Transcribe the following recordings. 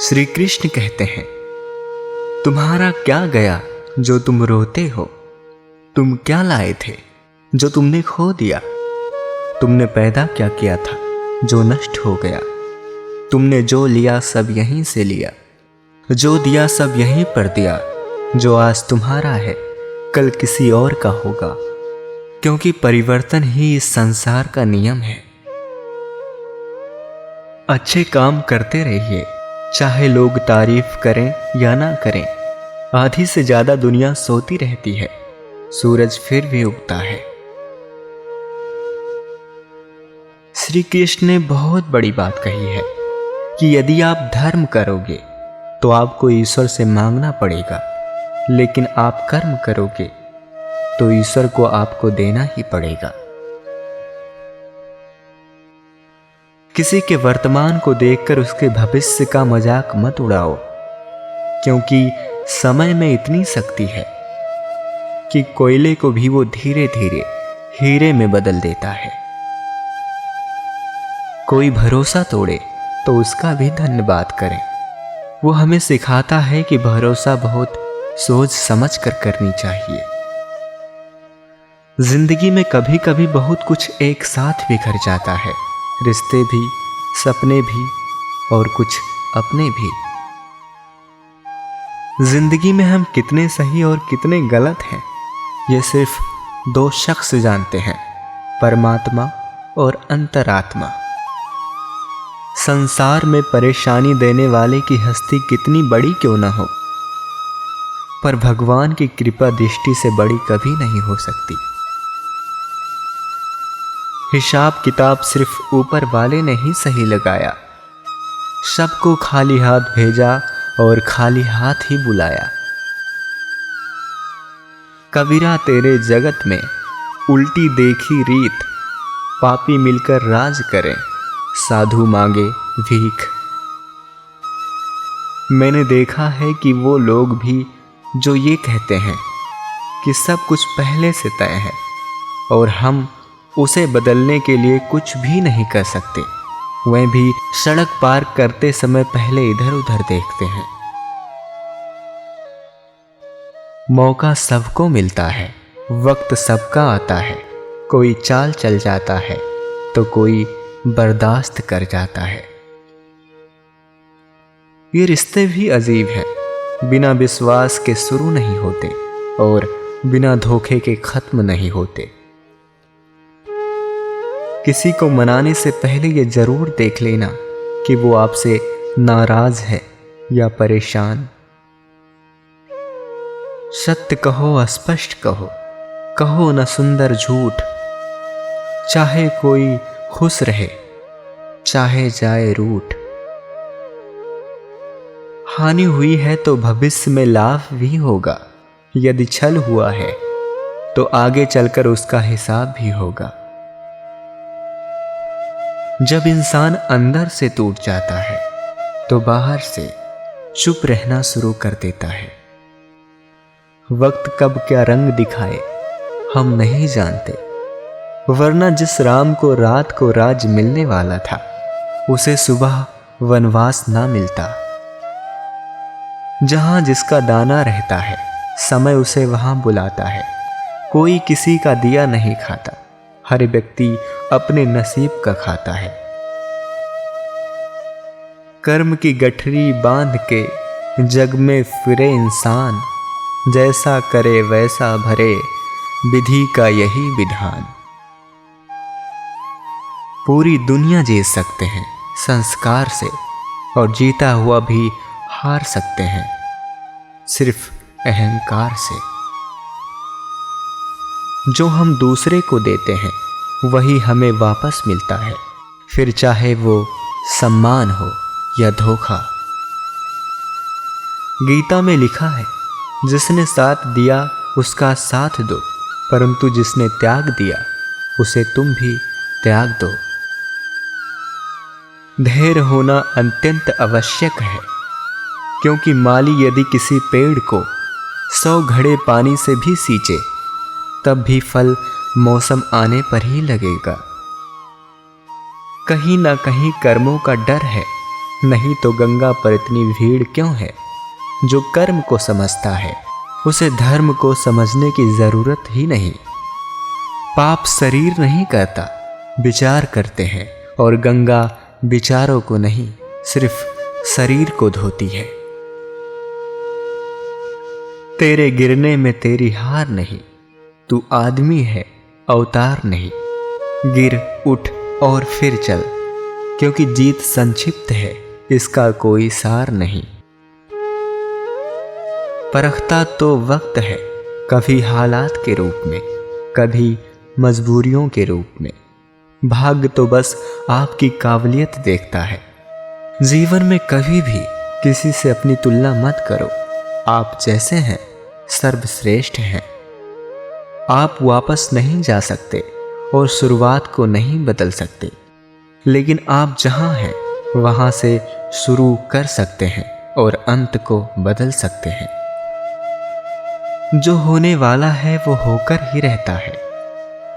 श्री कृष्ण कहते हैं, तुम्हारा क्या गया जो तुम रोते हो? तुम क्या लाए थे जो तुमने खो दिया? तुमने पैदा क्या किया था जो नष्ट हो गया? तुमने जो लिया सब यहीं से लिया, जो दिया सब यहीं पर दिया। जो आज तुम्हारा है कल किसी और का होगा, क्योंकि परिवर्तन ही इस संसार का नियम है। अच्छे काम करते रहिए, चाहे लोग तारीफ करें या ना करें। आधी से ज्यादा दुनिया सोती रहती है, सूरज फिर भी उगता है। श्री कृष्ण ने बहुत बड़ी बात कही है कि यदि आप धर्म करोगे तो आपको ईश्वर से मांगना पड़ेगा, लेकिन आप कर्म करोगे तो ईश्वर को आपको देना ही पड़ेगा। किसी के वर्तमान को देखकर उसके भविष्य का मजाक मत उड़ाओ, क्योंकि समय में इतनी शक्ति है कि कोयले को भी वो धीरे धीरे हीरे में बदल देता है। कोई भरोसा तोड़े तो उसका भी धन्यवाद करें। वो हमें सिखाता है कि भरोसा बहुत सोच समझ कर करनी चाहिए। जिंदगी में कभी कभी बहुत कुछ एक साथ बिखर जाता है, रिश्ते भी, सपने भी और कुछ अपने भी। जिंदगी में हम कितने सही और कितने गलत हैं, ये सिर्फ दो शख्स जानते हैं, परमात्मा और अंतरात्मा। संसार में परेशानी देने वाले की हस्ती कितनी बड़ी क्यों ना हो, पर भगवान की कृपा दृष्टि से बड़ी कभी नहीं हो सकती। हिसाब किताब सिर्फ ऊपर वाले ने ही सही लगाया, सबको खाली हाथ भेजा और खाली हाथ ही बुलाया। कबीरा तेरे जगत में उल्टी देखी रीत, पापी मिलकर राज करें, साधु मांगे भीख। मैंने देखा है कि वो लोग भी जो ये कहते हैं कि सब कुछ पहले से तय है और हम उसे बदलने के लिए कुछ भी नहीं कर सकते, वह भी सड़क पार करते समय पहले इधर उधर देखते हैं। मौका सबको मिलता है, वक्त सबका आता है। कोई चाल चल जाता है तो कोई बर्दाश्त कर जाता है। ये रिश्ते भी अजीब हैं, बिना विश्वास के शुरू नहीं होते और बिना धोखे के खत्म नहीं होते। किसी को मनाने से पहले ये जरूर देख लेना कि वो आपसे नाराज है या परेशान। सत्य कहो, स्पष्ट कहो, कहो न सुंदर झूठ। चाहे कोई खुश रहे, चाहे जाए रूठ। हानि हुई है तो भविष्य में लाभ भी होगा, यदि छल हुआ है तो आगे चलकर उसका हिसाब भी होगा। जब इंसान अंदर से टूट जाता है तो बाहर से चुप रहना शुरू कर देता है। वक्त कब क्या रंग दिखाए हम नहीं जानते, वरना जिस राम को रात को राज मिलने वाला था, उसे सुबह वनवास ना मिलता। जहां जिसका दाना रहता है, समय उसे वहां बुलाता है। कोई किसी का दिया नहीं खाता, हर व्यक्ति अपने नसीब का खाता है। कर्म की गठरी बांध के जग में फिरे इंसान, जैसा करे वैसा भरे, विधि का यही विधान। पूरी दुनिया जीत सकते हैं संस्कार से, और जीता हुआ भी हार सकते हैं सिर्फ अहंकार से। जो हम दूसरे को देते हैं वही हमें वापस मिलता है, फिर चाहे वो सम्मान हो या धोखा। गीता में लिखा है, जिसने साथ दिया उसका साथ दो, परंतु जिसने त्याग दिया उसे तुम भी त्याग दो। धैर्य होना अत्यंत आवश्यक है, क्योंकि माली यदि किसी पेड़ को 100 घड़े पानी से भी सींचे, तब भी फल मौसम आने पर ही लगेगा। कहीं ना कहीं कर्मों का डर है, नहीं तो गंगा पर इतनी भीड़ क्यों है? जो कर्म को समझता है उसे धर्म को समझने की जरूरत ही नहीं। पाप शरीर नहीं करता, विचार करते हैं, और गंगा विचारों को नहीं सिर्फ शरीर को धोती है। तेरे गिरने में तेरी हार नहीं, तू आदमी है अवतार नहीं। गिर उठ और फिर चल, क्योंकि जीत संक्षिप्त है, इसका कोई सार नहीं। परखता तो वक्त है, कभी हालात के रूप में, कभी मजबूरियों के रूप में। भाग्य तो बस आपकी काबिलियत देखता है। जीवन में कभी भी किसी से अपनी तुलना मत करो। आप जैसे हैं सर्वश्रेष्ठ हैं। आप वापस नहीं जा सकते और शुरुआत को नहीं बदल सकते, लेकिन आप जहां हैं वहां से शुरू कर सकते हैं और अंत को बदल सकते हैं। जो होने वाला है वो होकर ही रहता है,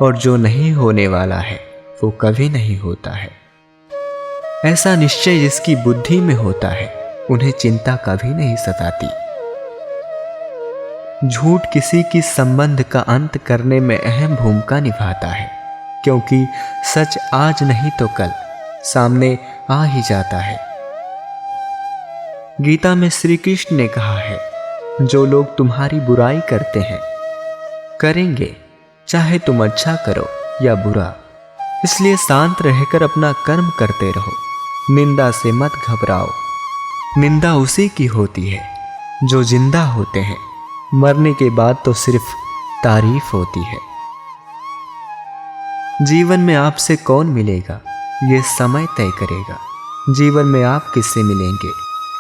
और जो नहीं होने वाला है वो कभी नहीं होता है। ऐसा निश्चय जिसकी बुद्धि में होता है उन्हें चिंता कभी नहीं सताती। झूठ किसी की संबंध का अंत करने में अहम भूमिका निभाता है, क्योंकि सच आज नहीं तो कल सामने आ ही जाता है। गीता में श्री कृष्ण ने कहा है, जो लोग तुम्हारी बुराई करते हैं करेंगे, चाहे तुम अच्छा करो या बुरा। इसलिए शांत रहकर अपना कर्म करते रहो, निंदा से मत घबराओ। निंदा उसी की होती है जो जिंदा होते हैं, मरने के बाद तो सिर्फ तारीफ होती है। जीवन में आपसे कौन मिलेगा ये समय तय करेगा। जीवन में आप किससे मिलेंगे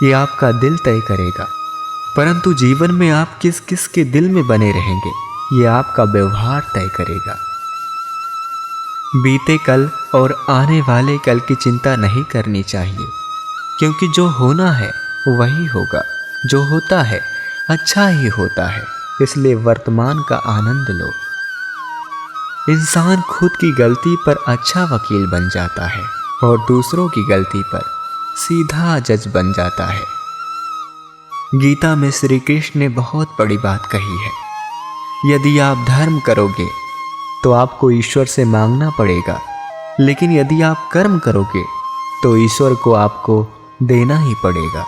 ये आपका दिल तय करेगा। परंतु जीवन में आप किस किस के दिल में बने रहेंगे ये आपका व्यवहार तय करेगा। बीते कल और आने वाले कल की चिंता नहीं करनी चाहिए, क्योंकि जो होना है वही होगा। जो होता है अच्छा ही होता है, इसलिए वर्तमान का आनंद लो। इंसान खुद की गलती पर अच्छा वकील बन जाता है और दूसरों की गलती पर सीधा जज बन जाता है। गीता में श्री कृष्ण ने बहुत बड़ी बात कही है, यदि आप धर्म करोगे तो आपको ईश्वर से मांगना पड़ेगा, लेकिन यदि आप कर्म करोगे तो ईश्वर को आपको देना ही पड़ेगा।